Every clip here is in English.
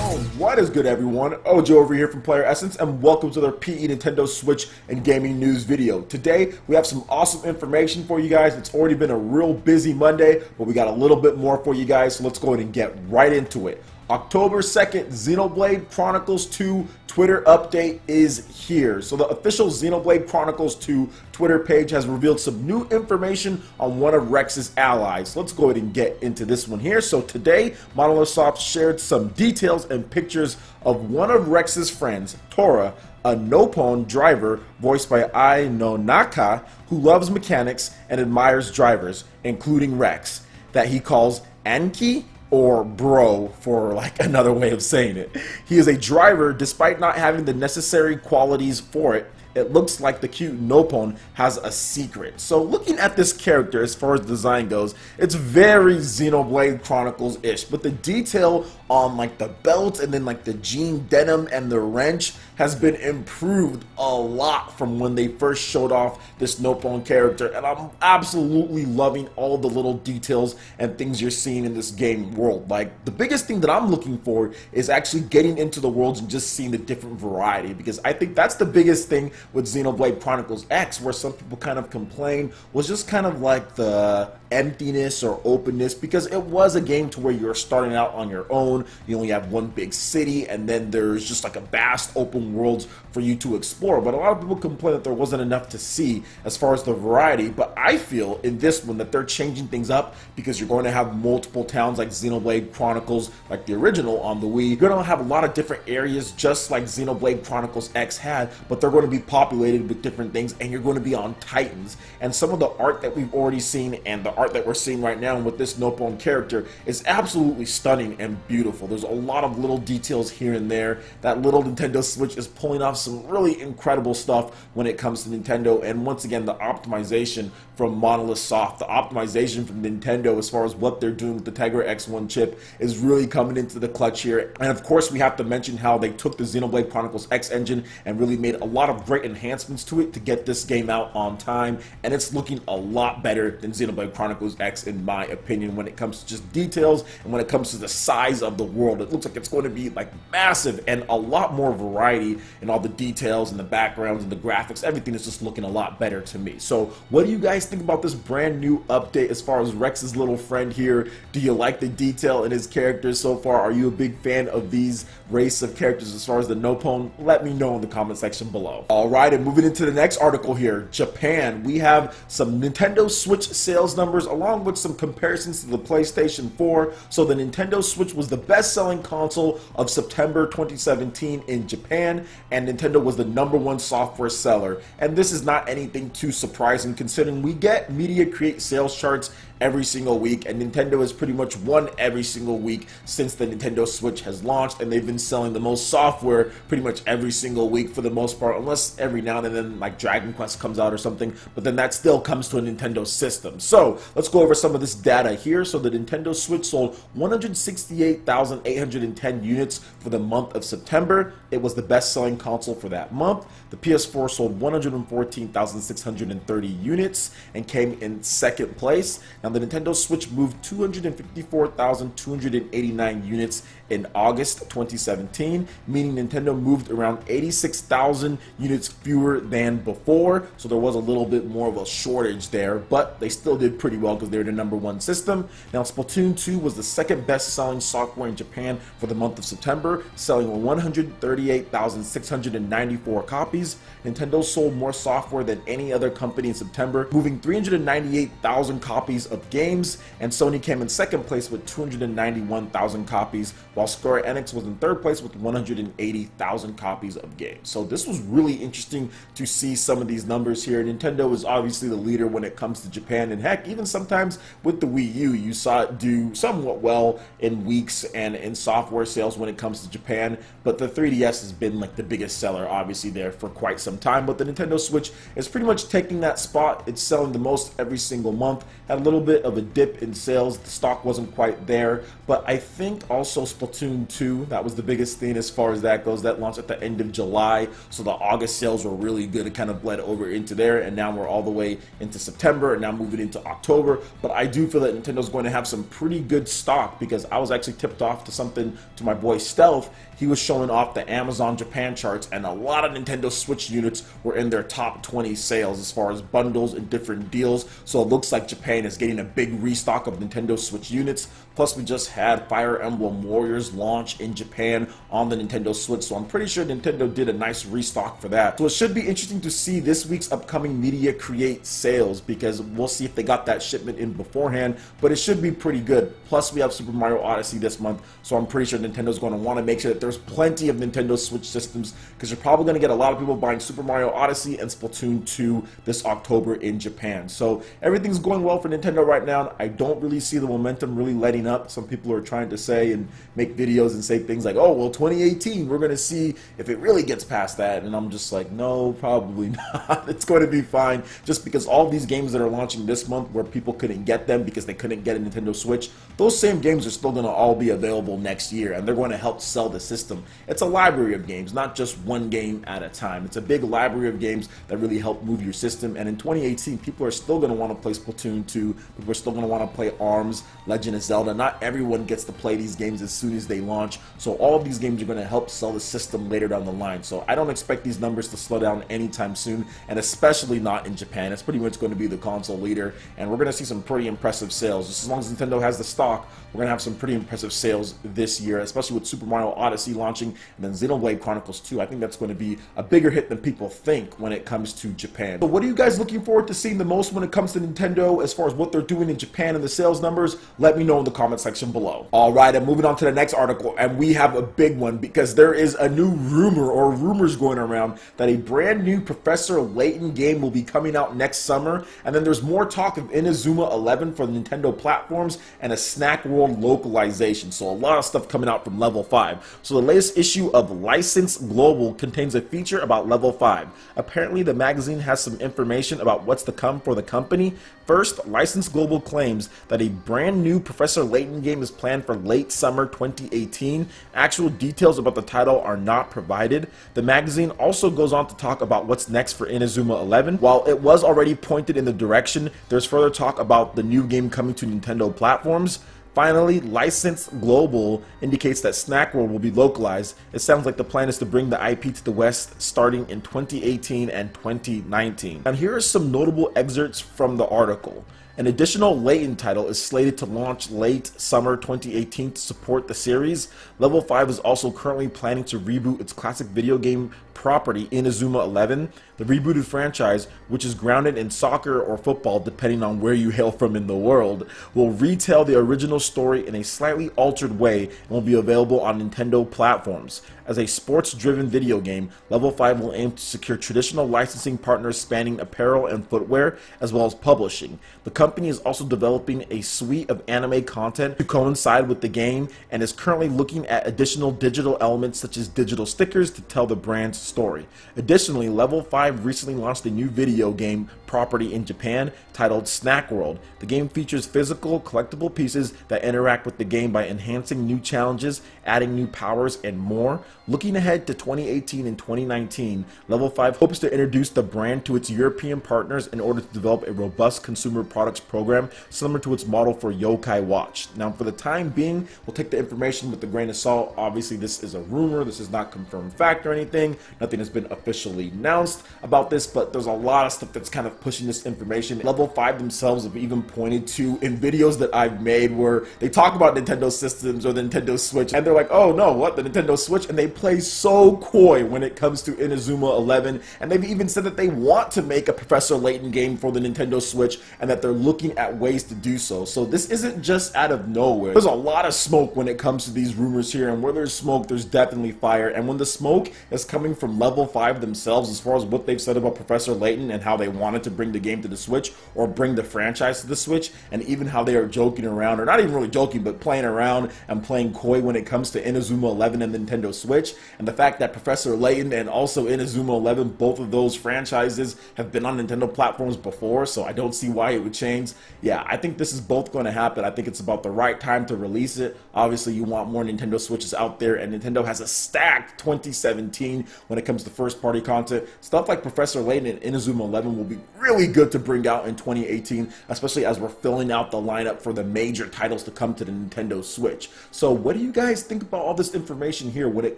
What is good, everyone? Ojo over here from PlayerEssence, and welcome to their PE Nintendo Switch and gaming news video. Today, we have some awesome information for you guys. It's already been a real busy Monday, but we got a little bit more for you guys, so let's go ahead and get right into it. October 2nd, Xenoblade Chronicles 2 Twitter update is here. So the official Xenoblade Chronicles 2 Twitter page has revealed some new information on one of Rex's allies. Let's go ahead and get into this one here. So today, Monolith Soft shared some details and pictures of one of Rex's friends, Tora, a Nopon driver voiced by Ai Nonaka, who loves mechanics and admires drivers, including Rex, that he calls Anki, or bro for like another way of saying it. He is a driver despite not having the necessary qualities for it. It looks like the cute Nopon has a secret. So looking at this character as far as design goes, it's very Xenoblade Chronicles-ish, but the detail on like the belt and then like the jean denim and the wrench has been improved a lot from when they first showed off this Nopon character, and I'm absolutely loving all the little details and things you're seeing in this game world. Like, the biggest thing that I'm looking for is actually getting into the worlds and just seeing the different variety, because I think that's the biggest thing with Xenoblade Chronicles X, where some people kind of complain was just kind of like the emptiness or openness, because it was a game to where you're starting out on your own. You only have one big city, and then there's just like a vast open worlds for you to explore. But a lot of people complain that there wasn't enough to see as far as the variety. But I feel in this one that they're changing things up, because you're going to have multiple towns like Xenoblade Chronicles, like the original on the Wii. You're going to have a lot of different areas just like Xenoblade Chronicles X had, but they're going to be populated with different things, and you're going to be on Titans. And some of the art that we've already seen and the art that we're seeing right now with this Nopon character is absolutely stunning and beautiful. There's a lot of little details here and there. That little Nintendo Switch is pulling off some really incredible stuff when it comes to Nintendo, and once again, the optimization from Monolith Soft, the optimization from Nintendo as far as what they're doing with the Tegra X1 chip is really coming into the clutch here. And of course, we have to mention how they took the Xenoblade Chronicles X engine and really made a lot of great enhancements to it to get this game out on time, and it's looking a lot better than Xenoblade Chronicles X in my opinion when it comes to just details and when it comes to the size of the world. It looks like it's going to be like massive, and a lot more variety in all the details and the backgrounds and the graphics. Everything is just looking a lot better to me. So what do you guys think about this brand new update as far as Rex's little friend here? Do you like the detail in his characters so far? Are you a big fan of these race of characters as far as the Nopon? Let me know in the comment section below. Alright, and moving into the next article here, Japan. We have some Nintendo Switch sales numbers along with some comparisons to the PlayStation 4. So the Nintendo Switch was the best-selling console of September 2017 in Japan, and Nintendo was the #1 software seller. And this is not anything too surprising, considering we get Media Create sales charts every single week, and Nintendo has pretty much won every single week since the Nintendo Switch has launched, and they've been selling the most software pretty much every single week for the most part, unless every now and then like Dragon Quest comes out or something, but then that still comes to a Nintendo system. So let's go over some of this data here. So the Nintendo Switch sold 168,810 units for the month of September. It was the best-selling console for that month. The PS4 sold 114,630 units and came in second place. Now the Nintendo Switch moved 254,289 units in August 2017, meaning Nintendo moved around 86,000 units fewer than before, so there was a little bit more of a shortage there, but they still did pretty well because they're the #1 system. Now Splatoon 2 was the second best-selling software in Japan for the month of September, selling 138,694 copies. Nintendo sold more software than any other company in September, moving 398,000 copies of games, and Sony came in second place with 291,000 copies, while Square Enix was in third place with 180,000 copies of games. So this was really interesting to see some of these numbers here. Nintendo is obviously the leader when it comes to Japan, and heck, even sometimes with the Wii U, you saw it do somewhat well in weeks and in software sales when it comes to Japan, but the 3DS has been like the biggest seller obviously there for quite some time. But the Nintendo Switch is pretty much taking that spot. It's selling the most every single month. Had a little bit of a dip in sales. The stock wasn't quite there, but I think also Splatoon 2, that was the biggest thing as far as that goes. That launched at the end of July, so the August sales were really good. It kind of bled over into there, and now we're all the way into September, and now moving into October. But I do feel that Nintendo's going to have some pretty good stock, because I was actually tipped off to something to my boy Stealth. He was showing off the Amazon Japan charts, and a lot of Nintendo Switch units were in their top 20 sales as far as bundles and different deals. So it looks like Japan is getting a big restock of Nintendo Switch units. Plus, we just had Fire Emblem Warriors launch in Japan on the Nintendo Switch, so I'm pretty sure Nintendo did a nice restock for that. So it should be interesting to see this week's upcoming Media Create sales, because we'll see if they got that shipment in beforehand, but it should be pretty good. Plus, we have Super Mario Odyssey this month, so I'm pretty sure Nintendo's going to want to make sure that there's plenty of Nintendo Switch systems, because you're probably going to get a lot of people buying Super Mario Odyssey and Splatoon 2 this October in Japan. So everything's going well for Nintendo right now. I don't really see the momentum really letting up. Some people are trying to say and make videos and say things like, oh, well, 2018, we're going to see if it really gets past that. And I'm just like, no, probably not. It's going to be fine, just because all these games that are launching this month where people couldn't get them because they couldn't get a Nintendo Switch, those same games are still going to all be available next year, and they're going to help sell the system. It's a library of games, not just one game at a time. It's a big library of games that really help move your system, and in 2018, people are still going to want to play Splatoon 2, people are still going to want to play ARMS, Legend of Zelda. Not everyone gets to play these games as soon as they launch, so all of these games are going to help sell the system later down the line. So I don't expect these numbers to slow down anytime soon, and especially not in Japan. It's pretty much going to be the console leader, and we're going to see some pretty impressive sales. Just as long as Nintendo has the stock, we're going to have some pretty impressive sales this year, especially with Super Mario Odyssey launching, and then Xenoblade Chronicles 2. I think that's going to be a bigger hit than people think when it comes to Japan. So what are you guys looking forward to seeing the most when it comes to Nintendo as far as what they're doing in Japan and the sales numbers? Let me know in the comment section below. Alright, and moving on to the next article, and we have a big one, because there is a new rumor or rumors going around that a brand new Professor Layton game will be coming out next summer, and then there's more talk of Inazuma 11 for the Nintendo platforms and a Snack World localization. So a lot of stuff coming out from Level 5. So the latest issue of License Global contains a feature about Level 5. Apparently the magazine has some information about what's to come for the company. First, License Global claims that a brand new Professor Layton game is planned for late summer 2018. Actual details about the title are not provided. The magazine also goes on to talk about what's next for Inazuma 11. While it was already pointed in the direction, there's further talk about the new game coming to Nintendo platforms. Finally, License Global indicates that Snack World will be localized. It sounds like the plan is to bring the IP to the West starting in 2018 and 2019. And here are some notable excerpts from the article. An additional Layton title is slated to launch late summer 2018 to support the series. Level 5 is also currently planning to reboot its classic video game property Inazuma 11. The rebooted franchise, which is grounded in soccer or football depending on where you hail from in the world, will retell the original story in a slightly altered way and will be available on Nintendo platforms. As a sports-driven video game, Level 5 will aim to secure traditional licensing partners spanning apparel and footwear, as well as publishing. The company is also developing a suite of anime content to coincide with the game, and is currently looking at additional digital elements such as digital stickers to tell the brand's story. Additionally, Level 5 recently launched a new video game property in Japan titled Snack World. The game features physical, collectible pieces that interact with the game by enhancing new challenges, adding new powers, and more. Looking ahead to 2018 and 2019, Level 5 hopes to introduce the brand to its European partners in order to develop a robust consumer products program similar to its model for Yokai Watch. Now, for the time being, we'll take the information with a grain of salt. Obviously, this is a rumor. This is not confirmed fact or anything. Nothing has been officially announced about this, but there's a lot of stuff that's kind of pushing this information. Level 5 themselves have even pointed to in videos that I've made where they talk about Nintendo systems or the Nintendo Switch, and they're like, oh no, what, the Nintendo Switch? And they play so coy when it comes to Inazuma 11, and they've even said that they want to make a Professor Layton game for the Nintendo Switch and that they're looking at ways to do so. So this isn't just out of nowhere. There's a lot of smoke when it comes to these rumors here, and where there's smoke, there's definitely fire. And when the smoke is coming from Level 5 themselves, as far as what they've said about Professor Layton and how they want it to to bring the game to the Switch or bring the franchise to the Switch, and even how they are joking around, or not even really joking, but playing around and playing coy when it comes to Inazuma 11 and Nintendo Switch, and the fact that Professor Layton and also Inazuma 11, both of those franchises have been on Nintendo platforms before, so I don't see why it would change. Yeah, I think this is both going to happen. I think it's about the right time to release it. Obviously, you want more Nintendo Switches out there, and Nintendo has a stacked 2017 when it comes to first-party content. Stuff like Professor Layton and Inazuma 11 will be really good to bring out in 2018, especially as we're filling out the lineup for the major titles to come to the Nintendo Switch. So what do you guys think about all this information here when it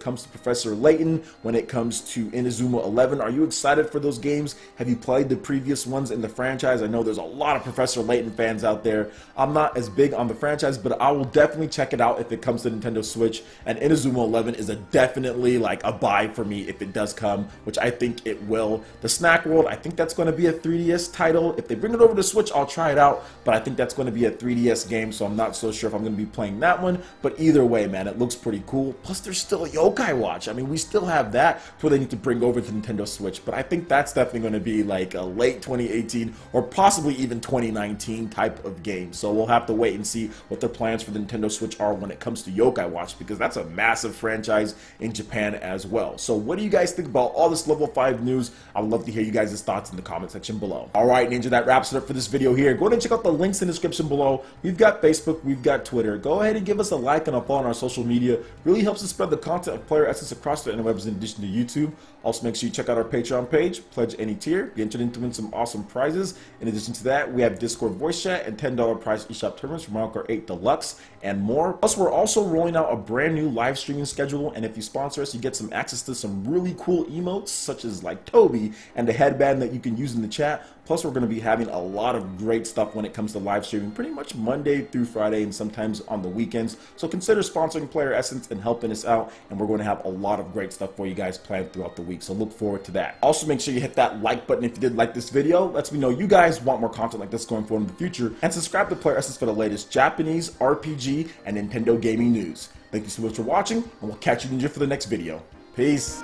comes to Professor Layton, when it comes to Inazuma 11? Are you excited for those games? Have you played the previous ones in the franchise? I know there's a lot of Professor Layton fans out there. I'm not as big on the franchise, but I will definitely check it out if it comes to Nintendo Switch, and Inazuma 11 is a definitely like a buy for me if it does come, which I think it will. The Snack World, I think that's going to be a 3DS title. If they bring it over to Switch, I'll try it out, but I think that's going to be a 3DS game, so I'm not so sure if I'm going to be playing that one, but either way, man, it looks pretty cool. Plus, there's still a Yokai Watch. I mean, we still have that where they need to bring over to Nintendo Switch, but I think that's definitely going to be like a late 2018 or possibly even 2019 type of game, so we'll have to wait and see what their plans for the Nintendo Switch are when it comes to Yokai Watch, because that's a massive franchise in Japan as well. So what do you guys think about all this level 5 news? I would love to hear you guys' thoughts in the comment section below. Alright, Ninja, that wraps it up for this video here. Go ahead and check out the links in the description below. We've got Facebook, we've got Twitter. Go ahead and give us a like and a follow on our social media. Really helps us spread the content of PlayerEssence across the interwebs in addition to YouTube. Also, make sure you check out our Patreon page, pledge any tier, get entered into win some awesome prizes. In addition to that, we have Discord voice chat and $10 prize eShop tournaments from Mario Kart 8 Deluxe and more. Plus, we're also rolling out a brand new live streaming schedule, and if you sponsor us, you get some access to some really cool emotes, such as like Toby and the headband that you can use in the chat. Plus, we're going to be having a lot of great stuff when it comes to live streaming, pretty much Monday through Friday and sometimes on the weekends. So consider sponsoring PlayerEssence and helping us out, and we're going to have a lot of great stuff for you guys planned throughout the week. So look forward to that. Also, make sure you hit that like button if you did like this video. Lets me know you guys want more content like this going forward in the future. And subscribe to PlayerEssence for the latest Japanese, RPG, and Nintendo gaming news. Thank you so much for watching, and we'll catch you, Ninja, for the next video. Peace.